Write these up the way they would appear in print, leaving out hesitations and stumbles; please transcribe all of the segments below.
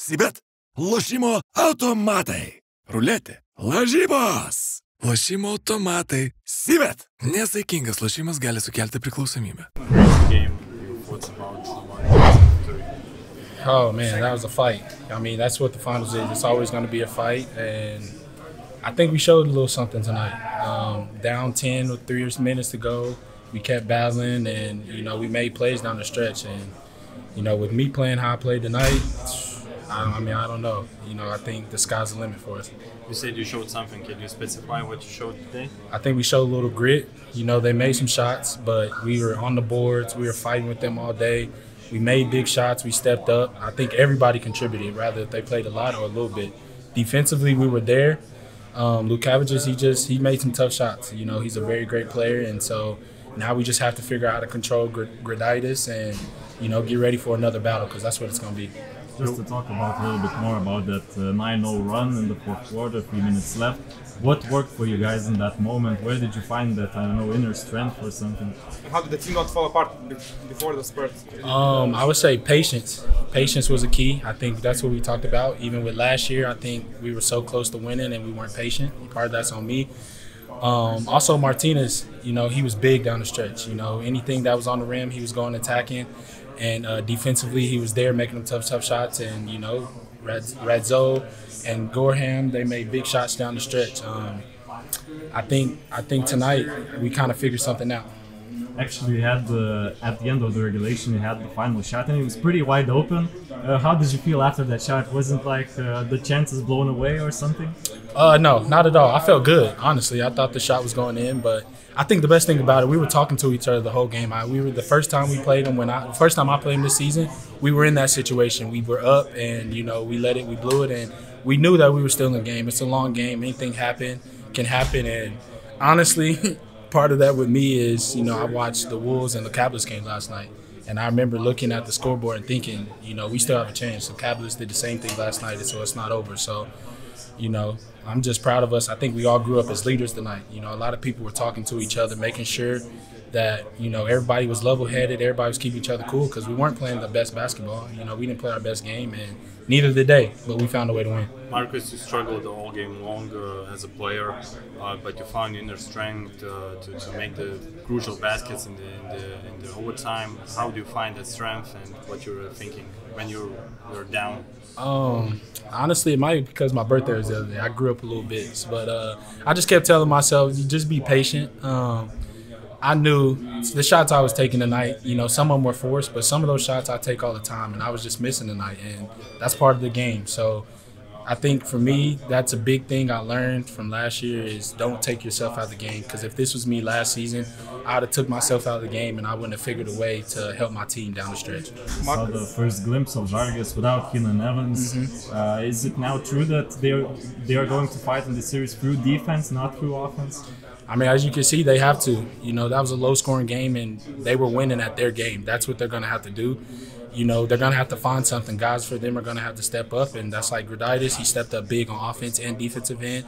Sibet, lošimo automatai. Ruletė, lažybos. Lošimo automatai. Sibet. Nesaikingas lošimas gali sukelti priklausomybę. Oh man, that was a fight. I mean, that's what the finals is. It's always going to be a fight, and I think we showed a little something tonight. Down 10 with 3 minutes to go, we kept battling, and we made plays down the stretch. And with me playing how I played tonight, I don't know. I think the sky's the limit for us. You said you showed something. Can you specify what you showed today? I think we showed a little grit. They made some shots, but we were on the boards. We were fighting with them all day. We made big shots. We stepped up. I think everybody contributed, rather if they played a lot or a little bit. Defensively, we were there. Lukavicius, he made some tough shots. He's a very great player, and so now we just have to figure out how to control Griditis and get ready for another battle, because that's what it's going to be. Just to talk about a little bit more about that 9-0 run in the fourth quarter, 3 minutes left. What worked for you guys in that moment? Where did you find that, inner strength or something? How did the team not fall apart before the spurt? I would say patience. Patience was a key. I think that's what we talked about. Even with last year, I think we were so close to winning and we weren't patient. Part of that's on me. Also, Martinez, he was big down the stretch. Anything that was on the rim, he was going attacking. And defensively, he was there making them tough shots. And, Radzol and Gorham, they made big shots down the stretch. I think tonight we kind of figured something out. Actually, you had at the end of the regulation, you had the final shot, and it was pretty wide open. How did you feel after that shot? Wasn't like the chances blown away or something? No, not at all. I felt good, honestly. I thought the shot was going in, but I think the best thing about it, we were talking to each other the whole game. We were the first time we played him. First time I played him this season, we were in that situation. We were up, and we let it, we blew it, and we knew that we were still in the game. It's a long game. Anything can happen, and honestly, part of that with me is, I watched the Wolves and the Capitals game last night, and I remember looking at the scoreboard and thinking, we still have a chance. The Capitals did the same thing last night, so it's not over. So, I'm just proud of us. I think we all grew up as leaders tonight. A lot of people were talking to each other, making sure that, everybody was level-headed, everybody was keeping each other cool, because we weren't playing the best basketball. We didn't play our best game, and neither did they, but we found a way to win. Marcus, you struggled all game long as a player, but you found inner strength to make the crucial baskets in the overtime. How do you find that strength, and what you were thinking when you were down? Honestly, it might be because my birthday was the other day. I grew up a little bit, but I just kept telling myself, just be patient. I knew the shots I was taking tonight, some of them were forced, but some of those shots I take all the time, and I was just missing tonight, and that's part of the game. So I think for me, that's a big thing I learned from last year is don't take yourself out of the game, because if this was me last season, I would have took myself out of the game, and I wouldn't have figured a way to help my team down the stretch. Saw the first glimpse of Žalgiris without Keenan Evans. Is it now true that they are going to fight in the series through defense, not through offense? I mean, as you can see, they have to. That was a low-scoring game, and they were winning at their game. That's what they're going to have to do. They're going to have to find something. Guys for them are going to have to step up, and that's like Griditis. He stepped up big on offense and defensive end.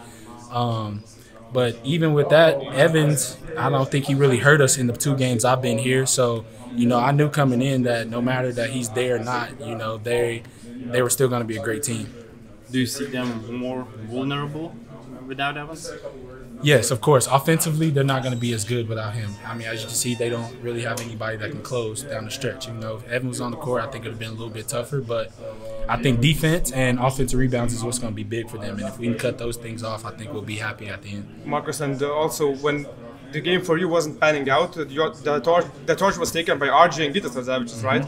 But even with that, Evans, I don't think he really hurt us in the 2 games I've been here. So, I knew coming in that no matter that he's there or not, they were still going to be a great team. Do you see them more vulnerable without Evans? Yes, of course. Offensively, they're not going to be as good without him. I mean, as you can see, they don't really have anybody that can close down the stretch. If Evans was on the court, I think it would have been a little bit tougher. But I think defense and offensive rebounds is what's going to be big for them. And if we can cut those things off, I think we'll be happy at the end. Marcus, and also when the game for you wasn't panning out, the torch was taken by RJ and Gytis Radzevičius, right?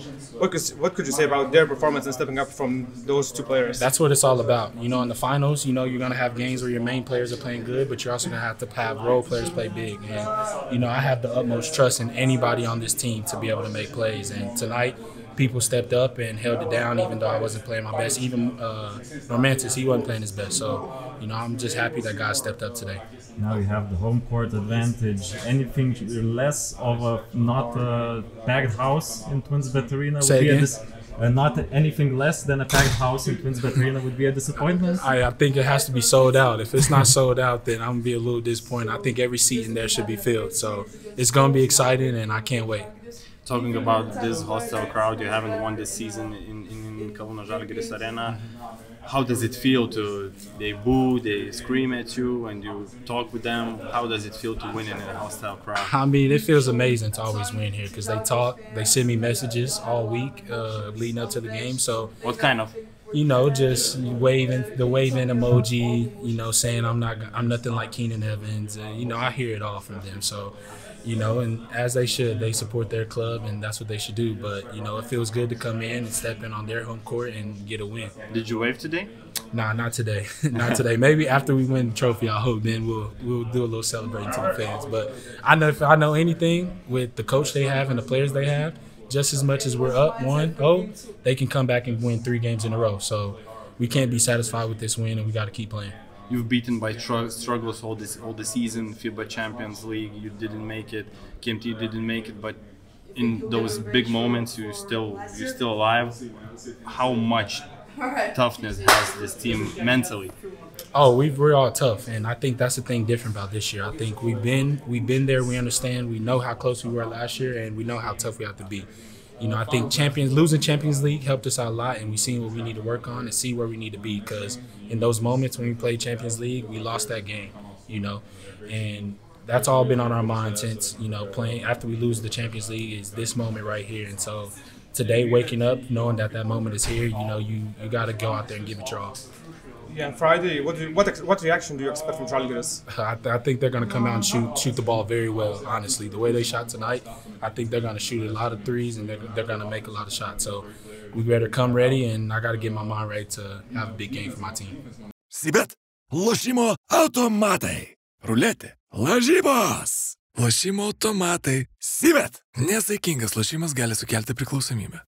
What could you say about their performance and stepping up from those 2 players? That's what it's all about. In the finals, you're going to have games where your main players are playing good, but you're also going to have role players play big. And, I have the utmost trust in anybody on this team to be able to make plays. And tonight, people stepped up and held it down, even though I wasn't playing my best. Even Romantis, he wasn't playing his best. So, I'm just happy that guys stepped up today. Now you have the home court advantage. Anything less of a not a packed house in TwinsBet Arena would be not anything less than a packed house in TwinsBet Arena would be a disappointment? I think it has to be sold out. If it's not sold out, then I'm going to be a little disappointed. I think every seat in there should be filled. So it's going to be exciting, and I can't wait. Talking about this hostile crowd, you haven't won this season in in Kauno Žalgiris Arena. How does it feel they boo, they scream at you, and you talk with them? How does it feel to win in a hostile crowd? I mean, it feels amazing to always win here because they talk, they send me messages all week leading up to the game. So What kind of? Just waving emoji, saying I'm nothing like Keenan Evans. I hear it all from them. So, and as they should, they support their club, and that's what they should do. But, it feels good to come in and step in on their home court and get a win. Did you wave today? Nah, not today. Not today. Maybe after we win the trophy, I hope then we'll do a little celebrating to the fans. But I know if I know anything with the coach they have and the players they have, just as much as we're up 1-0, they can come back and win 3 games in a row. So we can't be satisfied with this win, and we got to keep playing. You've beaten by struggles all the season. FIBA Champions League, you didn't make it. KMT didn't make it, but in those big moments, you're still alive. How much toughness has this team mentally? Oh, we're all tough, and I think that's the thing different about this year. I think we've been there. We understand. We know how close we were last year, and we know how tough we have to be. I think losing Champions League helped us out a lot, and we've seen what we need to work on and see where we need to be. Because in those moments when we played Champions League, we lost that game. And that's all been on our mind since playing after we lose the Champions League is this moment right here. And so today, waking up knowing that moment is here, you got to go out there and give it your all. Yeah, on Friday, what reaction do you expect from Žalgiris? I think they're going to come out and shoot the ball very well, honestly. The way they shot tonight, I think they're going to shoot a lot of threes and they're going to make a lot of shots. So we better come ready, and I got to get my mind ready to have a big game for my team. Sibet, lošimo automatai. Ruletė, lažybos. Lošimo automatai. Sibet. Nesaikingas lošimas gali sukelti priklausomybę.